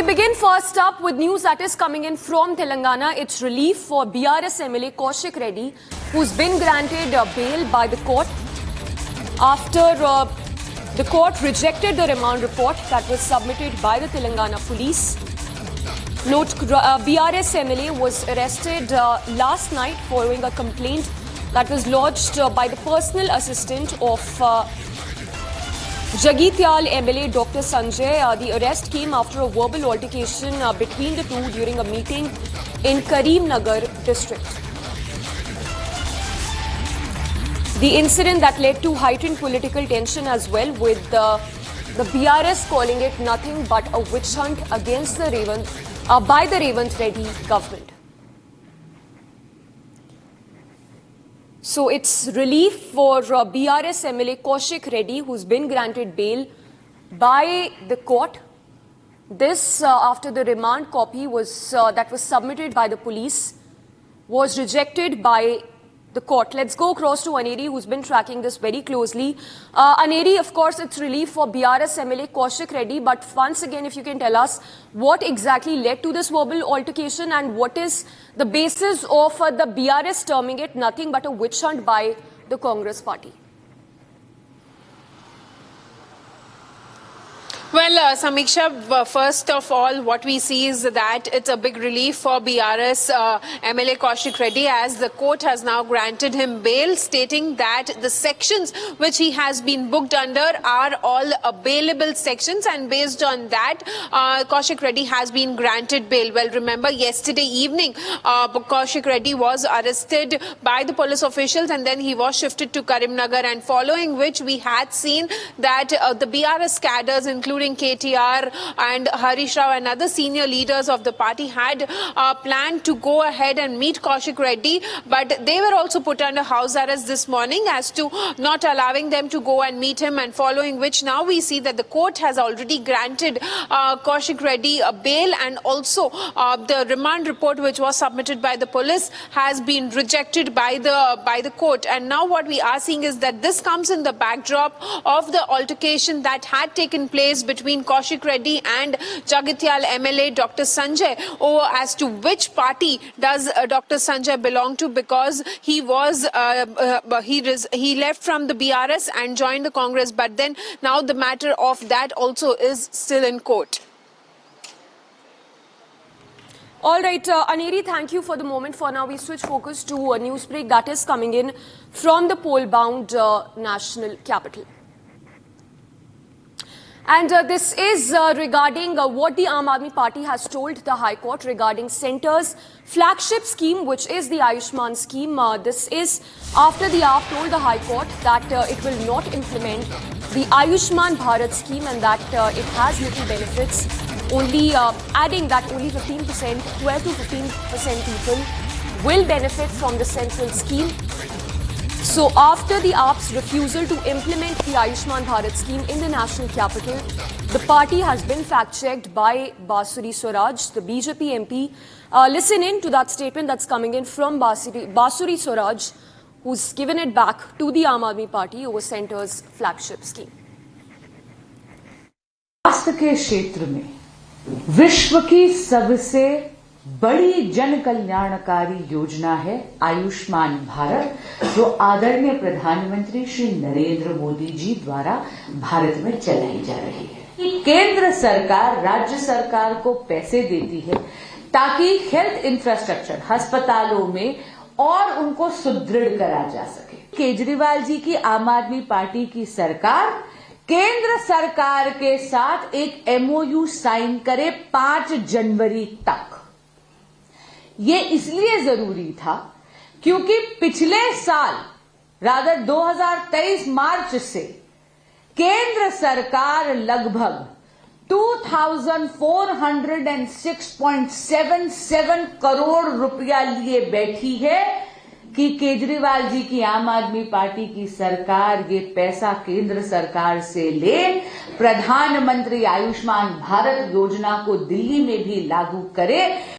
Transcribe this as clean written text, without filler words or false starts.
we begin first up with news that is coming in from Telangana. It's relief for BRS MLA Kaushik Reddy, who's been granted bail by the court after the court rejected the remand report that was submitted by the Telangana police. Note, BRS MLA was arrested last night following a complaint that was lodged by the personal assistant of Jagityal MLA Dr. Sanjay. The arrest came after a verbal altercation between the two during a meeting in Karimnagar district. The incident that led to heightened political tension as well, with the BRS calling it nothing but a witch hunt against the by the Revant Reddy government. So it's relief for BRS MLA Kaushik Reddy, who's been granted bail by the court. This after the remand copy was that was submitted by the police was rejected by the court. Let's go across to Aneri, who's been tracking this very closely. Aneri, of course, it's relief for BRS MLA Kaushik Reddy, but once again, if you can tell us what exactly led to this verbal altercation and what is the basis of the BRS terming it nothing but a witch hunt by the Congress party. Well, Samiksha, first of all, what we see is that it's a big relief for BRS MLA Kaushik Reddy, as the court has now granted him bail, stating that the sections which he has been booked under are all bailable sections, and based on that, Kaushik Reddy has been granted bail. Well, remember, yesterday evening, Kaushik Reddy was arrested by the police officials and then he was shifted to Karimnagar, and following which we had seen that the BRS cadres, including KTR and Harish Rao and other senior leaders of the party, had planned to go ahead and meet Kaushik Reddy, but they were also put under house arrest this morning as to not allowing them to go and meet him, and following which now we see that the court has already granted Kaushik Reddy a bail, and also the remand report which was submitted by the police has been rejected by the court. And now what we are seeing is that this comes in the backdrop of the altercation that had taken place between Kaushik Reddy and Jagityal MLA Dr. Sanjay as to which party does Dr. Sanjay belong to, because he was he left from the BRS and joined the Congress, but then now the matter of that also is still in court. All right, Aneri, thank you for the moment. For now, we switch focus to a news break that is coming in from the poll-bound national capital. And this is regarding what the Aam Aadmi Party has told the High Court regarding Centre's flagship scheme, which is the Ayushman scheme. This is after the AAP told the High Court that it will not implement the Ayushman Bharat scheme and that it has little benefits, only adding that only 15%, 12 to 15% people will benefit from the central scheme. So after the AAP's refusal to implement the Ayushman Bharat scheme in the national capital, the party has been fact-checked by Basuri Swaraj, the BJP MP. Listen in to that statement that's coming in from Basuri Swaraj, who's given it back to the Aam Aadmi Party over Centre's flagship scheme. स्वास्थ्य के क्षेत्र में विश्व की सबसे बड़ी जन कल्याणकारी योजना है आयुष्मान भारत, जो आदरणीय प्रधानमंत्री श्री नरेंद्र मोदी जी द्वारा भारत में चलाई जा रही है। केंद्र सरकार राज्य सरकार को पैसे देती है ताकि हेल्थ इंफ्रास्ट्रक्चर अस्पतालों में और उनको सुदृढ़ करा जा सके। केजरीवाल जी की आम आदमी पार्टी की सरकार केंद्र सरकार के साथ एक MOU साइन करे 5 जनवरी तक। ये इसलिए जरूरी था क्योंकि पिछले साल रादर 2023 मार्च से केंद्र सरकार लगभग 2406.77 करोड़ रुपया लिए बैठी है कि केजरीवाल जी की आम आदमी पार्टी की सरकार ये पैसा केंद्र सरकार से ले, प्रधानमंत्री आयुष्मान भारत योजना को दिल्ली में भी लागू करे।